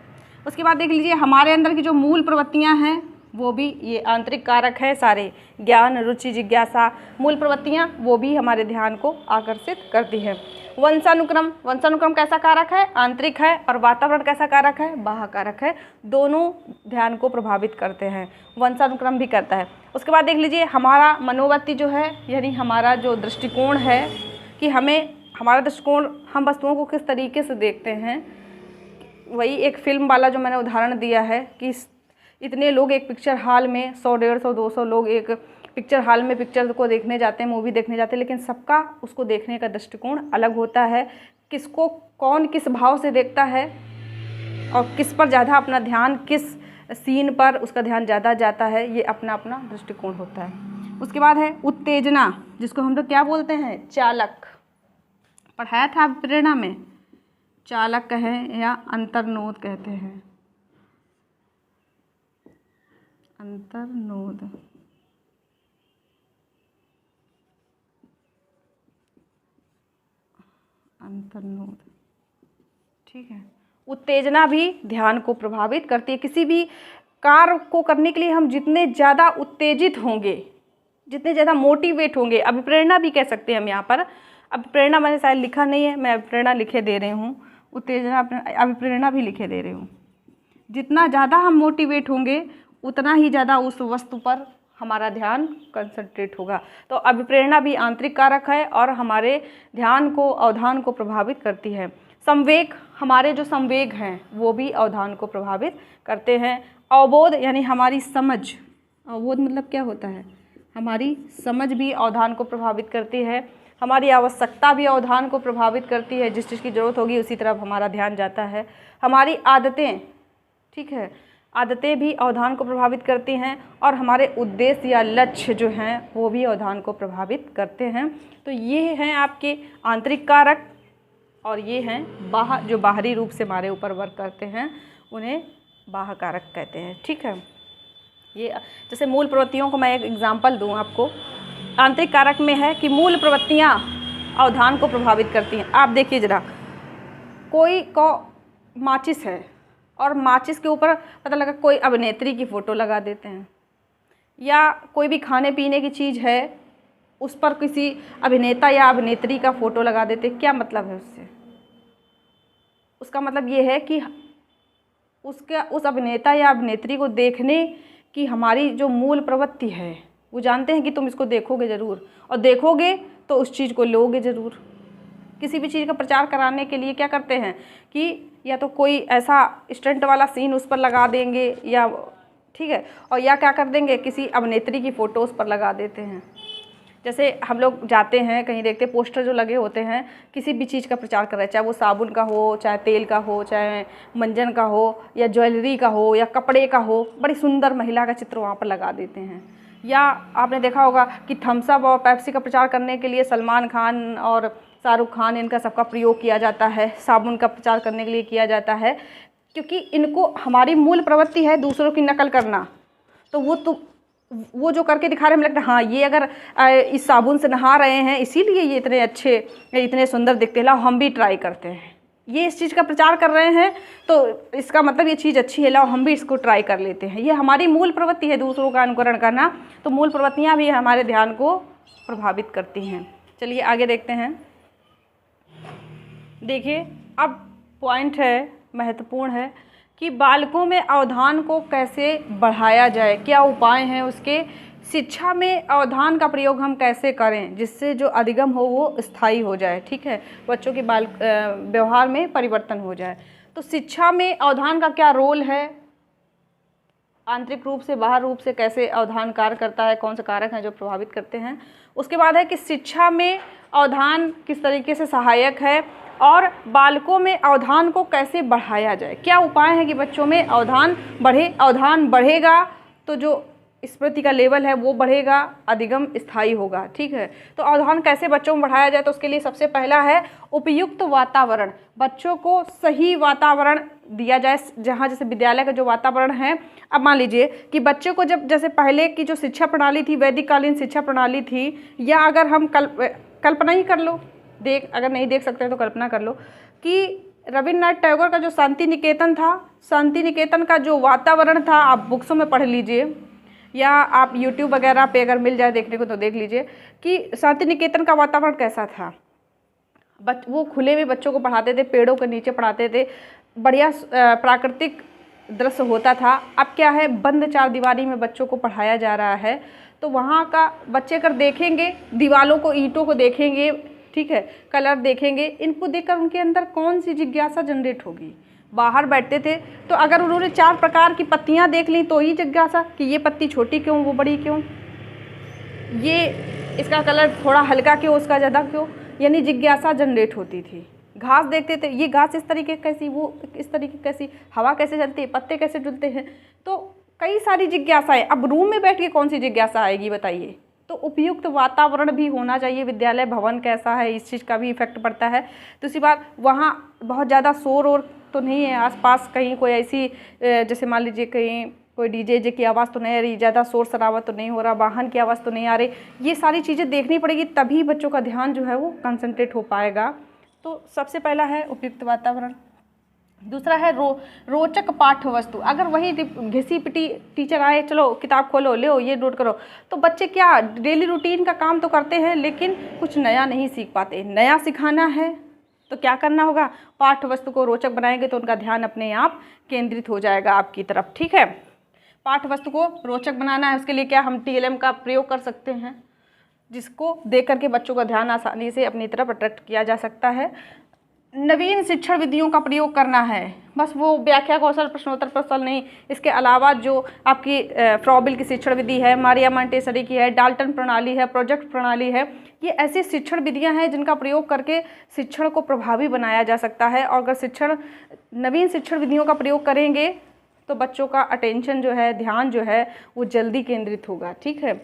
उसके बाद देख लीजिए हमारे अंदर की जो मूल प्रवृत्तियाँ हैं वो भी ये आंतरिक कारक है सारे, ज्ञान, रुचि, जिज्ञासा, मूल प्रवृत्तियाँ, वो भी हमारे ध्यान को आकर्षित करती है। वंशानुक्रम कैसा कारक है? आंतरिक है। और वातावरण कैसा कारक है? बाह्य कारक है। दोनों ध्यान को प्रभावित करते हैं, वंशानुक्रम भी करता है। उसके बाद देख लीजिए हमारा मनोवृत्ति जो है, यानी हमारा जो दृष्टिकोण है कि हमारा दृष्टिकोण, हम वस्तुओं को किस तरीके से देखते हैं। वही एक फिल्म वाला जो मैंने उदाहरण दिया है कि इतने लोग एक पिक्चर हॉल में 100, 150, 200 लोग एक पिक्चर हॉल में पिक्चर को देखने जाते हैं, मूवी देखने जाते हैं, लेकिन सबका उसको देखने का दृष्टिकोण अलग होता है। किसको कौन किस भाव से देखता है और किस पर ज़्यादा अपना ध्यान, किस सीन पर उसका ध्यान ज़्यादा जाता है, ये अपना अपना दृष्टिकोण होता है। उसके बाद है उत्तेजना, जिसको हम लोग क्या बोलते हैं? चालक। पढ़ाया था प्रेरणा में, चालक कहें या अंतर्नोद कहते हैं, अंतर्नोद। अंतर्नोद, ठीक है। उत्तेजना भी ध्यान को प्रभावित करती है। किसी भी कार्य को करने के लिए हम जितने ज़्यादा उत्तेजित होंगे, जितने ज़्यादा मोटिवेट होंगे, अभिप्रेरणा भी कह सकते हैं हम यहाँ पर। अभिप्रेरणा मैंने शायद लिखा नहीं है, मैं अभिप्रेरणा लिखे दे रही हूँ, उत्तेजना अभिप्रेरणा भी लिखे दे रही हूँ। जितना ज़्यादा हम मोटिवेट होंगे उतना ही ज़्यादा उस वस्तु पर हमारा ध्यान कंसंट्रेट होगा। तो अभिप्रेरणा भी आंतरिक कारक है और हमारे ध्यान को, अवधान को प्रभावित करती है। संवेग, हमारे जो संवेग हैं वो भी अवधान को प्रभावित करते हैं। अवबोध यानी हमारी समझ, अवबोध मतलब क्या होता है? हमारी समझ भी अवधान को प्रभावित करती है। हमारी आवश्यकता भी अवधान को प्रभावित करती है, जिस चीज़ की ज़रूरत होगी उसी तरफ हमारा ध्यान जाता है। हमारी आदतें, ठीक है, आदतें भी अवधान को प्रभावित करती हैं। और हमारे उद्देश्य या लक्ष्य जो हैं वो भी अवधान को प्रभावित करते हैं। तो ये हैं आपके आंतरिक कारक और ये हैं बाह्य, जो बाहरी रूप से हमारे ऊपर वर्क करते हैं उन्हें बाह्य कारक कहते हैं, ठीक है। ये जैसे मूल प्रवृत्तियों को मैं एक एग्जांपल दूं आपको। आंतरिक कारक में है कि मूल प्रवृत्तियाँ अवधान को प्रभावित करती हैं। आप देखिए ज़रा, कोई को माचिस है और माचिस के ऊपर पता लगा कोई अभिनेत्री की फ़ोटो लगा देते हैं, या कोई भी खाने पीने की चीज़ है उस पर किसी अभिनेता या अभिनेत्री का फ़ोटो लगा देते हैं। क्या मतलब है उससे? उसका मतलब ये है कि उस अभिनेता या अभिनेत्री को देखने की हमारी जो मूल प्रवृत्ति है, वो जानते हैं कि तुम इसको देखोगे ज़रूर, और देखोगे तो उस चीज़ को लोगे ज़रूर। किसी भी चीज़ का प्रचार कराने के लिए क्या करते हैं कि या तो कोई ऐसा स्टंट वाला सीन उस पर लगा देंगे, या ठीक है, और या क्या कर देंगे, किसी अभिनेत्री की फ़ोटो उस पर लगा देते हैं। जैसे हम लोग जाते हैं कहीं, देखते पोस्टर जो लगे होते हैं, किसी भी चीज़ का प्रचार कर रहे हैं, चाहे वो साबुन का हो, चाहे तेल का हो, चाहे मंजन का हो, या ज्वेलरी का हो, या कपड़े का हो, बड़ी सुंदर महिला का चित्र वहाँ पर लगा देते हैं। या आपने देखा होगा कि थम्स अप और पेप्सी का प्रचार करने के लिए सलमान खान और शाहरुख खान, इनका सबका प्रयोग किया जाता है। साबुन का प्रचार करने के लिए किया जाता है, क्योंकि इनको, हमारी मूल प्रवृत्ति है दूसरों की नकल करना। तो वो जो करके दिखा रहे हैं, हमें लगता है हाँ ये अगर इस साबुन से नहा रहे हैं इसीलिए ये इतने अच्छे, इतने सुंदर दिखते हैं, लाओ हम भी ट्राई करते हैं। ये इस चीज़ का प्रचार कर रहे हैं तो इसका मतलब ये चीज़ अच्छी है, लाओ हम भी इसको ट्राई कर लेते हैं। ये हमारी मूल प्रवृत्ति है दूसरों का अनुकरण करना। तो मूल प्रवृत्तियाँ भी हमारे ध्यान को प्रभावित करती हैं। चलिए आगे देखते हैं। देखिए अब पॉइंट है, महत्वपूर्ण है कि बालकों में अवधान को कैसे बढ़ाया जाए, क्या उपाय हैं उसके। शिक्षा में अवधान का प्रयोग हम कैसे करें जिससे जो अधिगम हो वो स्थायी हो जाए, ठीक है, बच्चों के व्यवहार में परिवर्तन हो जाए। तो शिक्षा में अवधान का क्या रोल है, आंतरिक रूप से बाहर रूप से कैसे अवधान कार्य करता है, कौन से कारक हैं जो प्रभावित करते हैं। उसके बाद है कि शिक्षा में अवधान किस तरीके से सहायक है और बालकों में अवधान को कैसे बढ़ाया जाए, क्या उपाय है कि बच्चों में अवधान बढ़े। अवधान बढ़ेगा तो जो स्मृति का लेवल है वो बढ़ेगा, अधिगम स्थायी होगा। ठीक है, तो अवधान कैसे बच्चों में बढ़ाया जाए, तो उसके लिए सबसे पहला है उपयुक्त वातावरण। बच्चों को सही वातावरण दिया जाए, जहाँ जैसे विद्यालय का जो वातावरण है। अब मान लीजिए कि बच्चों को जब जैसे पहले की जो शिक्षा प्रणाली थी, वैदिक कालीन शिक्षा प्रणाली थी, या अगर हम कल्पना ही कर लो, अगर नहीं देख सकते तो कल्पना कर लो कि रविन्द्रनाथ टैगोर का जो शांति निकेतन था, शांति निकेतन का जो वातावरण था, आप बुक्सों में पढ़ लीजिए या आप यूट्यूब वगैरह पे अगर मिल जाए देखने को तो देख लीजिए कि शांति निकेतन का वातावरण कैसा था। वो खुले में बच्चों को पढ़ाते थे, पेड़ों के नीचे पढ़ाते थे, बढ़िया प्राकृतिक दृश्य होता था। अब क्या है, बंद चार दीवारी में बच्चों को पढ़ाया जा रहा है। तो वहाँ का बच्चे अगर देखेंगे, दीवारों को, ईंटों को देखेंगे, ठीक है, कलर देखेंगे, इनको देखकर उनके अंदर कौन सी जिज्ञासा जनरेट होगी। बाहर बैठते थे तो अगर उन्होंने 4 प्रकार की पत्तियां देख ली तो ही जिज्ञासा कि ये पत्ती छोटी क्यों, वो बड़ी क्यों, ये इसका कलर थोड़ा हल्का क्यों, उसका ज़्यादा क्यों, यानी जिज्ञासा जनरेट होती थी। घास देखते थे, ये घास इस तरीके कैसी, वो इस तरीके कैसी, हवा कैसे चलती है, पत्ते कैसे डुलते हैं, तो कई सारी जिज्ञासाएँ। अब रूम में बैठ के कौन सी जिज्ञासा आएगी बताइए। तो उपयुक्त वातावरण भी होना चाहिए, विद्यालय भवन कैसा है इस चीज़ का भी इफेक्ट पड़ता है। दूसरी बात, वहाँ बहुत ज़्यादा शोर और तो नहीं है आसपास, कहीं कोई ऐसी जैसे मान लीजिए कहीं कोई डीजे की आवाज़ तो नहीं आ रही, ज़्यादा शोर शराबा तो नहीं हो रहा, वाहन की आवाज़ तो नहीं आ रही। ये सारी चीज़ें देखनी पड़ेगी, तभी बच्चों का ध्यान जो है वो कंसंट्रेट हो पाएगा। तो सबसे पहला है उपयुक्त वातावरण। दूसरा है रोचक पाठ्य वस्तु। अगर वही घिसी पिटी टीचर आए, चलो किताब खोलो, ले ये नोट करो, तो बच्चे क्या डेली रूटीन का काम तो करते हैं लेकिन कुछ नया नहीं सीख पाते। नया सिखाना है तो क्या करना होगा, पाठ्य वस्तु को रोचक बनाएंगे तो उनका ध्यान अपने आप केंद्रित हो जाएगा आपकी तरफ। ठीक है, पाठ्य वस्तु को रोचक बनाना है, उसके लिए क्या हम TLM का प्रयोग कर सकते हैं, जिसको देख करके बच्चों का ध्यान आसानी से अपनी तरफ अट्रैक्ट किया जा सकता है। नवीन शिक्षण विधियों का प्रयोग करना है, बस वो व्याख्या कौशल, प्रश्नोत्तर कौशल नहीं, इसके अलावा जो आपकी फ्रॉबिल की शिक्षण विधि है, मारिया मॉन्टेसरी की है, डाल्टन प्रणाली है, प्रोजेक्ट प्रणाली है, ये ऐसी शिक्षण विधियां हैं जिनका प्रयोग करके शिक्षण को प्रभावी बनाया जा सकता है। और अगर नवीन शिक्षण विधियों का प्रयोग करेंगे तो बच्चों का अटेंशन जो है, ध्यान जो है वो जल्दी केंद्रित होगा। ठीक है,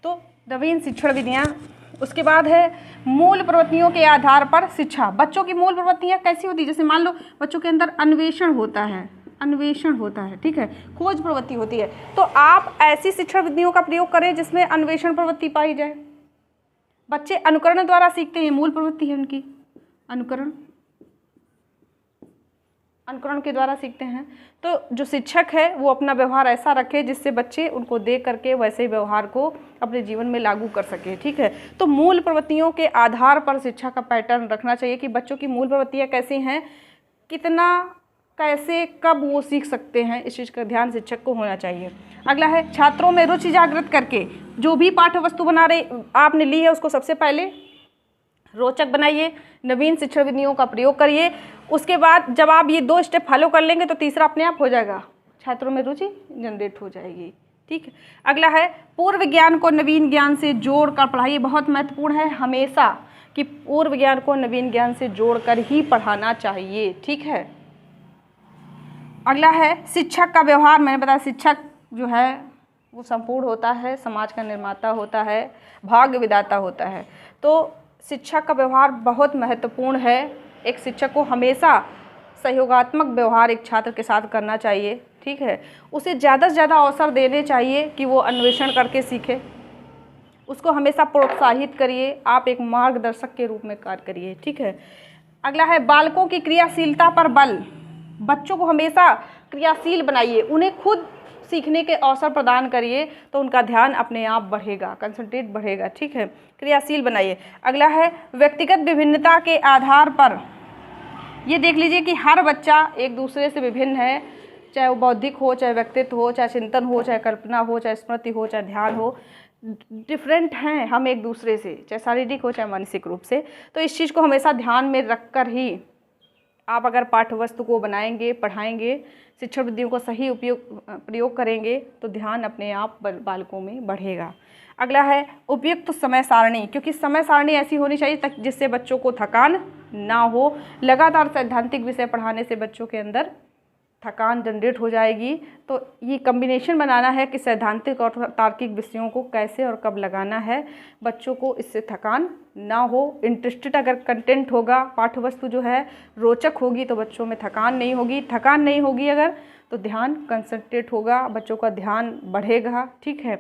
तो नवीन शिक्षण विधियाँ। उसके बाद है मूल प्रवृत्तियों के आधार पर शिक्षा। बच्चों की मूल प्रवृत्तियाँ कैसी होती है, जैसे मान लो बच्चों के अंदर अन्वेषण होता है, ठीक है, खोज प्रवृत्ति होती है, तो आप ऐसी शिक्षण विधियों का प्रयोग करें जिसमें अन्वेषण प्रवृत्ति पाई जाए। बच्चे अनुकरण द्वारा सीखते हैं, मूल प्रवृत्ति है उनकी अनुकरण के द्वारा सीखते हैं। तो जो शिक्षक है वो अपना व्यवहार ऐसा रखे जिससे बच्चे उनको देख करके वैसे ही व्यवहार को अपने जीवन में लागू कर सके। ठीक है, तो मूल प्रवृत्तियों के आधार पर शिक्षा का पैटर्न रखना चाहिए कि बच्चों की मूल प्रवृत्तियाँ कैसी हैं, कितना, कैसे, कब वो सीख सकते हैं, इस चीज़ का ध्यान शिक्षक को होना चाहिए। अगला है छात्रों में रुचि जागृत करके जो भी पाठ्य वस्तु बना रहे आपने ली है उसको सबसे पहले रोचक बनाइए, नवीन शिक्षण विधियों का प्रयोग करिए। उसके बाद जब आप ये 2 स्टेप फॉलो कर लेंगे तो तीसरा अपने आप हो जाएगा, छात्रों में रुचि जनरेट हो जाएगी। ठीक है, अगला है पूर्व ज्ञान को नवीन ज्ञान से जोड़कर पढ़ाइए। बहुत महत्वपूर्ण है हमेशा कि पूर्व ज्ञान को नवीन ज्ञान से जोड़कर ही पढ़ाना चाहिए। ठीक है, अगला है शिक्षक का व्यवहार। मैंने बताया शिक्षक जो है वो संपूर्ण होता है, समाज का निर्माता होता है, भाग्य विधाता होता है। तो शिक्षक का व्यवहार बहुत महत्वपूर्ण है। एक शिक्षक को हमेशा सहयोगात्मक व्यवहार एक छात्र के साथ करना चाहिए। ठीक है, उसे ज़्यादा से ज़्यादा अवसर देने चाहिए कि वो अन्वेषण करके सीखे, उसको हमेशा प्रोत्साहित करिए, आप एक मार्गदर्शक के रूप में कार्य करिए। ठीक है, अगला है बालकों की क्रियाशीलता पर बल। बच्चों को हमेशा क्रियाशील बनाइए, उन्हें खुद सीखने के अवसर प्रदान करिए तो उनका ध्यान अपने आप बढ़ेगा, कंसंट्रेट बढ़ेगा। ठीक है, क्रियाशील बनाइए। अगला है व्यक्तिगत विभिन्नता के आधार पर। ये देख लीजिए कि हर बच्चा एक दूसरे से विभिन्न है, चाहे वो बौद्धिक हो, चाहे व्यक्तित्व हो, चाहे चिंतन हो, चाहे कल्पना हो, चाहे स्मृति हो, चाहे ध्यान हो, डिफरेंट हैं हम एक दूसरे से, चाहे शारीरिक हो चाहे मानसिक रूप से। तो इस चीज़ को हमेशा ध्यान में रख कर ही आप अगर पाठ्य वस्तु को बनाएंगे, पढ़ाएंगे, शिक्षण विधियों को सही प्रयोग करेंगे तो ध्यान अपने आप बालकों में बढ़ेगा। अगला है उपयुक्त समय सारणी, क्योंकि समय सारणी ऐसी होनी चाहिए जिससे बच्चों को थकान ना हो। लगातार सैद्धांतिक विषय पढ़ाने से बच्चों के अंदर थकान जनरेट हो जाएगी। तो ये कम्बिनेशन बनाना है कि सैद्धांतिक और तार्किक विषयों को कैसे और कब लगाना है, बच्चों को इससे थकान ना हो। इंटरेस्टेड अगर कंटेंट होगा, पाठ्य वस्तु जो है रोचक होगी तो बच्चों में थकान नहीं होगी। थकान नहीं होगी अगर तो ध्यान कंसंट्रेट होगा, बच्चों का ध्यान बढ़ेगा। ठीक है,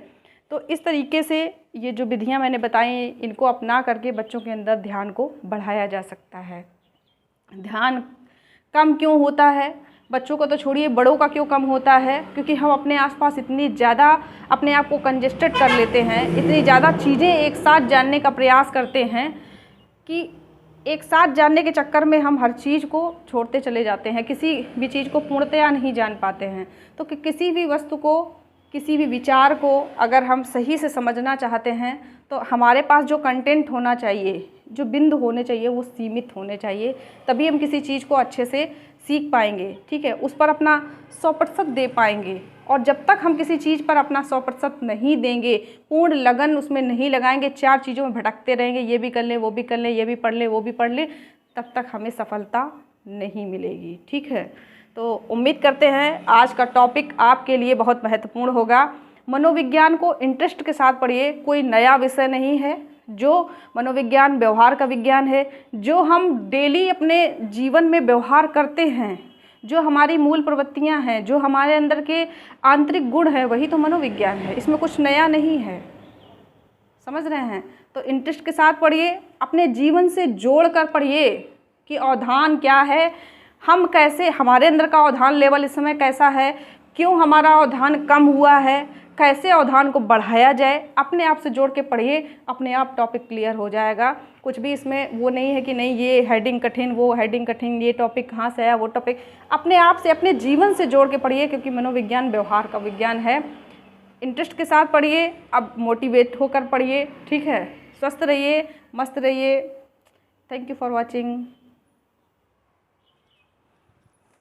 तो इस तरीके से ये जो विधियाँ मैंने बताई इनको अपना करके बच्चों के अंदर ध्यान को बढ़ाया जा सकता है। ध्यान कम क्यों होता है, बच्चों को तो छोड़िए, बड़ों का क्यों कम होता है? क्योंकि हम अपने आसपास इतनी ज़्यादा अपने आप को कंजेस्टेड कर लेते हैं, इतनी ज़्यादा चीज़ें एक साथ जानने का प्रयास करते हैं कि एक साथ जानने के चक्कर में हम हर चीज़ को छोड़ते चले जाते हैं, किसी भी चीज़ को पूर्णतया नहीं जान पाते हैं। तो किसी भी वस्तु को, किसी भी विचार को अगर हम सही से समझना चाहते हैं तो हमारे पास जो कंटेंट होना चाहिए, जो बिंदु होने चाहिए वो सीमित होने चाहिए, तभी हम किसी चीज़ को अच्छे से सीख पाएंगे। ठीक है, उस पर अपना 100% दे पाएंगे। और जब तक हम किसी चीज़ पर अपना 100% नहीं देंगे, पूर्ण लगन उसमें नहीं लगाएंगे, 4 चीज़ों में भटकते रहेंगे, ये भी कर लें, वो भी कर लें, ये भी पढ़ लें, वो भी पढ़ लें, तब तक हमें सफलता नहीं मिलेगी। ठीक है, तो उम्मीद करते हैं आज का टॉपिक आपके लिए बहुत महत्वपूर्ण होगा। मनोविज्ञान को इंटरेस्ट के साथ पढ़िए, कोई नया विषय नहीं है। जो मनोविज्ञान व्यवहार का विज्ञान है, जो हम डेली अपने जीवन में व्यवहार करते हैं, जो हमारी मूल प्रवृत्तियां हैं, जो हमारे अंदर के आंतरिक गुण हैं, वही तो मनोविज्ञान है। इसमें कुछ नया नहीं है, समझ रहे हैं? तो इंटरेस्ट के साथ पढ़िए, अपने जीवन से जोड़ कर पढ़िए कि अवधान क्या है, हम कैसे, हमारे अंदर का अवधान लेवल इस समय कैसा है, क्यों हमारा अवधान कम हुआ है, कैसे अवधान को बढ़ाया जाए। अपने आप से जोड़ के पढ़िए, अपने आप टॉपिक क्लियर हो जाएगा। कुछ भी इसमें वो नहीं है कि नहीं ये हेडिंग कठिन, वो हेडिंग कठिन, ये टॉपिक कहाँ से आया, वो टॉपिक। अपने आप से, अपने जीवन से जोड़ के पढ़िए, क्योंकि मनोविज्ञान व्यवहार का विज्ञान है। इंटरेस्ट के साथ पढ़िए, अब मोटिवेट होकर पढ़िए। ठीक है, स्वस्थ रहिए, मस्त रहिए। Thank you for watching.